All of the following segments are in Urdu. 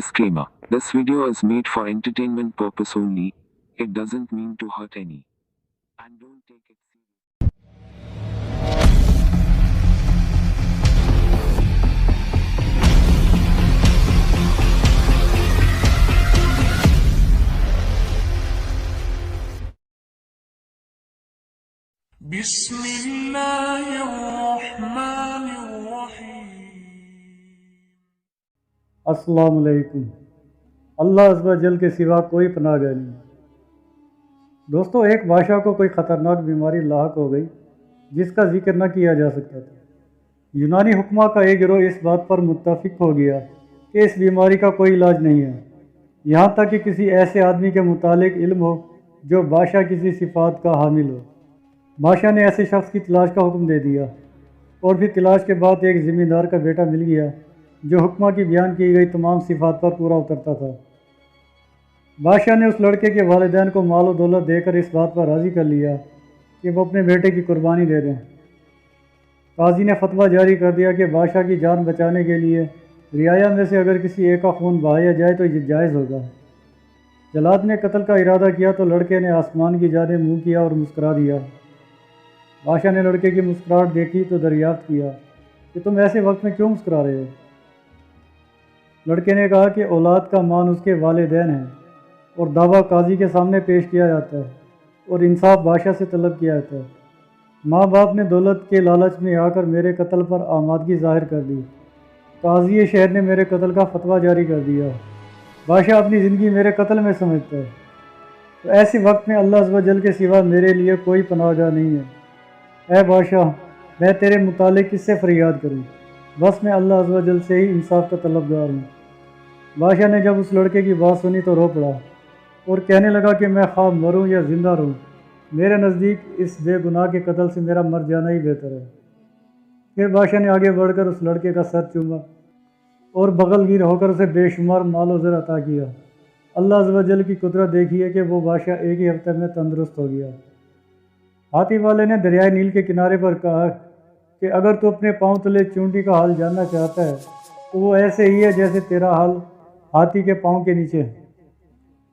Disclaimer. This video is made for entertainment purpose only. It doesn't mean to hurt any. And don't take it seriously. بسم الله الرحمن الرحیم۔ السلام علیکم۔ اللہ عز و جل کے سوا کوئی پناہ گاہ نہیں۔ دوستو، ایک بادشاہ کو کوئی خطرناک بیماری لاحق ہو گئی جس کا ذکر نہ کیا جا سکتا تھا۔ یونانی حکماء کا ایک گروہ اس بات پر متفق ہو گیا کہ اس بیماری کا کوئی علاج نہیں ہے، یہاں تک کہ کسی ایسے آدمی کے متعلق علم ہو جو بادشاہ کسی صفات کا حامل ہو۔ بادشاہ نے ایسے شخص کی تلاش کا حکم دے دیا، اور پھر تلاش کے بعد ایک ذمہ دار کا بیٹا مل گیا جو حکماء کی بیان کی گئی تمام صفات پر پورا اترتا تھا۔ بادشاہ نے اس لڑکے کے والدین کو مال و دولت دے کر اس بات پر راضی کر لیا کہ وہ اپنے بیٹے کی قربانی دے دیں۔ قاضی نے فتویٰ جاری کر دیا کہ بادشاہ کی جان بچانے کے لیے رعایا میں سے اگر کسی ایک کا خون بہایا جائے تو یہ جائز ہوگا۔ جلاد نے قتل کا ارادہ کیا تو لڑکے نے آسمان کی جانب منہ کیا اور مسکرا دیا۔ بادشاہ نے لڑکے کی مسکراہٹ دیکھی تو دریافت کیا کہ تم ایسے وقت میں کیوں مسکرا رہے ہو؟ لڑکے نے کہا کہ اولاد کا مان اس کے والدین ہیں، اور دعویٰ قاضی کے سامنے پیش کیا جاتا ہے، اور انصاف بادشاہ سے طلب کیا جاتا ہے۔ ماں باپ نے دولت کے لالچ میں آ کر میرے قتل پر آمادگی ظاہر کر دی۔ قاضی شہر نے میرے قتل کا فتویٰ جاری کر دیا۔ بادشاہ اپنی زندگی میرے قتل میں سمجھتا ہے، تو ایسے وقت میں اللہ عز و جل کے سوا میرے لیے کوئی پناہ گاہ نہیں ہے۔ اے بادشاہ، میں تیرے متعلق کس سے فریاد کروں؟ بس میں اللہ عز و جل سے ہی انصاف کا طلبگار ہوں۔ بادشاہ نے جب اس لڑکے کی بات سنی تو رو پڑا اور کہنے لگا کہ میں خواہ مروں یا زندہ رہوں، میرے نزدیک اس بے گناہ کے قتل سے میرا مر جانا ہی بہتر ہے۔ پھر بادشاہ نے آگے بڑھ کر اس لڑکے کا سر چوما اور بغل گیر ہو کر اسے بے شمار مال و زر عطا کیا۔ اللہ عز و جل کی قدرت دیکھیے کہ وہ بادشاہ ایک ہی ہفتے میں تندرست ہو گیا۔ ہاتھی والے نے دریائے نیل کے کنارے پر کہا کہ اگر تو اپنے پاؤں تلے چونٹی کا حال جاننا چاہتا ہے تو وہ ایسے ہی ہے جیسے تیرا حال ہاتھی کے پاؤں کے نیچے۔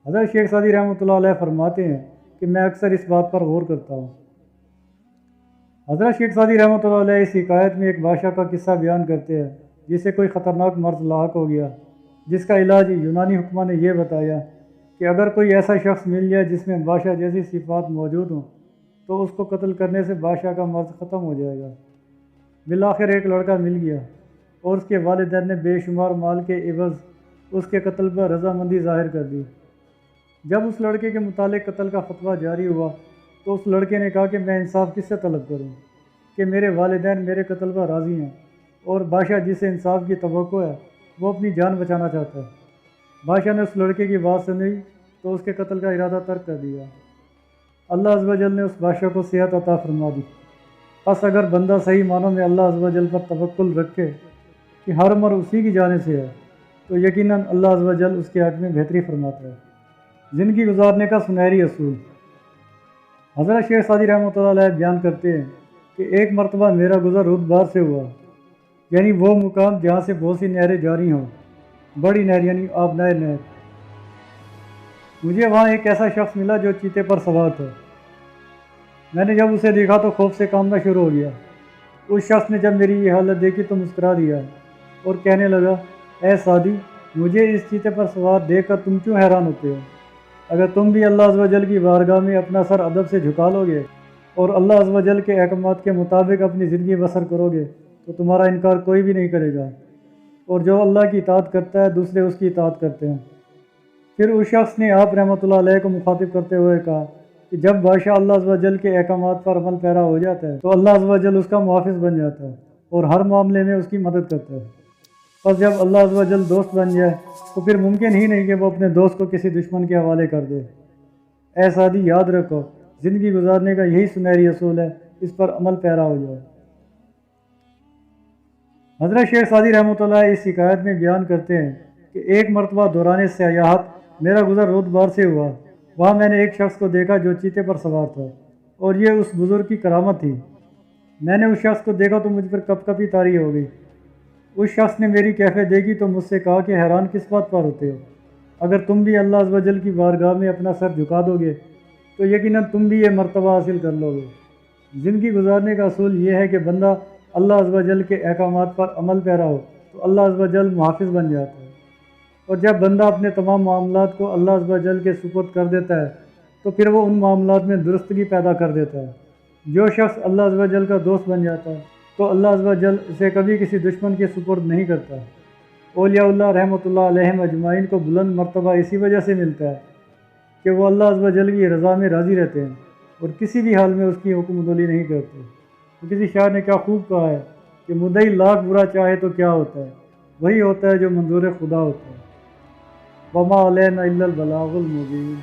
حضرت شیخ سعدی رحمۃ اللہ علیہ فرماتے ہیں کہ میں اکثر اس بات پر غور کرتا ہوں۔ حضرت شیخ سعدی رحمۃ اللہ علیہ اس حکایت میں ایک بادشاہ کا قصہ بیان کرتے ہیں جسے کوئی خطرناک مرض لاحق ہو گیا، جس کا علاج یونانی حکماء نے یہ بتایا کہ اگر کوئی ایسا شخص مل جائے جس میں بادشاہ جیسی صفات موجود ہوں تو اس کو قتل کرنے سے بادشاہ کا مرض ختم ہو جائے گا۔ بالآخر ایک لڑکا مل گیا اور اس کے والدین نے بے شمار مال کے عوض اس کے قتل پر رضامندی ظاہر کر دی۔ جب اس لڑکے کے متعلق قتل کا فتویٰ جاری ہوا تو اس لڑکے نے کہا کہ میں انصاف کس سے طلب کروں کہ میرے والدین میرے قتل پر راضی ہیں، اور بادشاہ جسے انصاف کی توقع ہے وہ اپنی جان بچانا چاہتا ہے۔ بادشاہ نے اس لڑکے کی بات سنی تو اس کے قتل کا ارادہ ترک کر دیا۔ اللہ عز و جل نے اس بادشاہ کو صحت عطا فرما دی۔ بس اگر بندہ صحیح معنوں میں اللہ عز و جل پر توکل رکھے کہ ہر امر اسی کی جانب سے ہے تو یقیناً اللہ عز و جل اس کے حق میں بہتری فرماتا ہے۔ زندگی گزارنے کا سنہری اصول۔ حضرت شیخ سعدی رحمۃ اللہ علیہ بیان کرتے ہیں کہ ایک مرتبہ میرا گزر رودبار سے ہوا، یعنی وہ مقام جہاں سے بہت سی نہریں جاری ہوں، بڑی نہر یعنی آبنائے نہر۔ مجھے وہاں ایک ایسا شخص ملا جو چیتے پر سوار تھا۔ میں نے جب اسے دیکھا تو خوف سے کانپنا شروع ہو گیا۔ اس شخص نے جب میری یہ حالت دیکھی تو مسکرا دیا اور کہنے لگا، اے سعدی، مجھے اس چیتے پر سوار دیکھ کر تم کیوں حیران ہوتے ہو؟ اگر تم بھی اللہ عز و جل کی بارگاہ میں اپنا سر ادب سے جھکا لو گے اور اللہ عز و جل کے احکامات کے مطابق اپنی زندگی بسر کرو گے تو تمہارا انکار کوئی بھی نہیں کرے گا، اور جو اللہ کی اطاعت کرتا ہے دوسرے اس کی اطاعت کرتے ہیں۔ پھر اس شخص نے آپ رحمۃ اللہ علیہ کو مخاطب کرتے ہوئے کہا کہ جب بادشاہ اللہ عز و جل کے احکامات پر عمل پیرا ہو جاتا ہے تو اللہ عز و جل اس کا محافظ بن جاتا ہے اور ہر معاملے میں اس کی مدد کرتا ہے۔ بس جب اللہ عز و جل دوست بن جائے تو پھر ممکن ہی نہیں کہ وہ اپنے دوست کو کسی دشمن کے حوالے کر دے۔ اے سعدی، یاد رکھو، زندگی گزارنے کا یہی سنہری اصول ہے، اس پر عمل پیرا ہو جاؤ۔ حضرت شیخ سعدی رحمۃ اللہ اس حکایت میں بیان کرتے ہیں کہ ایک مرتبہ دوران سیاحت میرا گزر رودبار سے ہوا۔ وہاں میں نے ایک شخص کو دیکھا جو چیتے پر سوار تھا، اور یہ اس بزرگ کی کرامت تھی۔ میں نے اس شخص کو دیکھا تو مجھ پر کپ کپی طاری ہو گئی۔ اس شخص نے میری کیفیت دیکھی تو مجھ سے کہا کہ حیران کس بات پر ہوتے ہو؟ اگر تم بھی اللہ عز و جل کی بارگاہ میں اپنا سر جھکا دو گے تو یقیناً تم بھی یہ مرتبہ حاصل کر لو گے۔ زندگی گزارنے کا اصول یہ ہے کہ بندہ اللہ عز و جل کے احکامات پر عمل پیرا ہو تو اللہ عز و جل محافظ بن جاتا ہے، اور جب بندہ اپنے تمام معاملات کو اللہ عز و جل کے سپرد کر دیتا ہے تو پھر وہ ان معاملات میں درستگی پیدا کر دیتا ہے۔ جو شخص اللہ عز و جل کا دوست بن جاتا ہے تو اللہ عز و جل اسے کبھی کسی دشمن کے سپرد نہیں کرتا۔ اولیاء اللہ رحمۃ اللہ علیہم اجمعین کو بلند مرتبہ اسی وجہ سے ملتا ہے کہ وہ اللہ عز و جل کی رضا میں راضی رہتے ہیں اور کسی بھی حال میں اس کی حکم عدولی نہیں کرتے۔ تو کسی شاعر نے کیا خوب کہا ہے کہ مدعی لاکھ برا چاہے تو کیا ہوتا ہے، وہی ہوتا ہے جو منظور خدا ہوتا ہے۔ وما علینا الا البلاغ المبین۔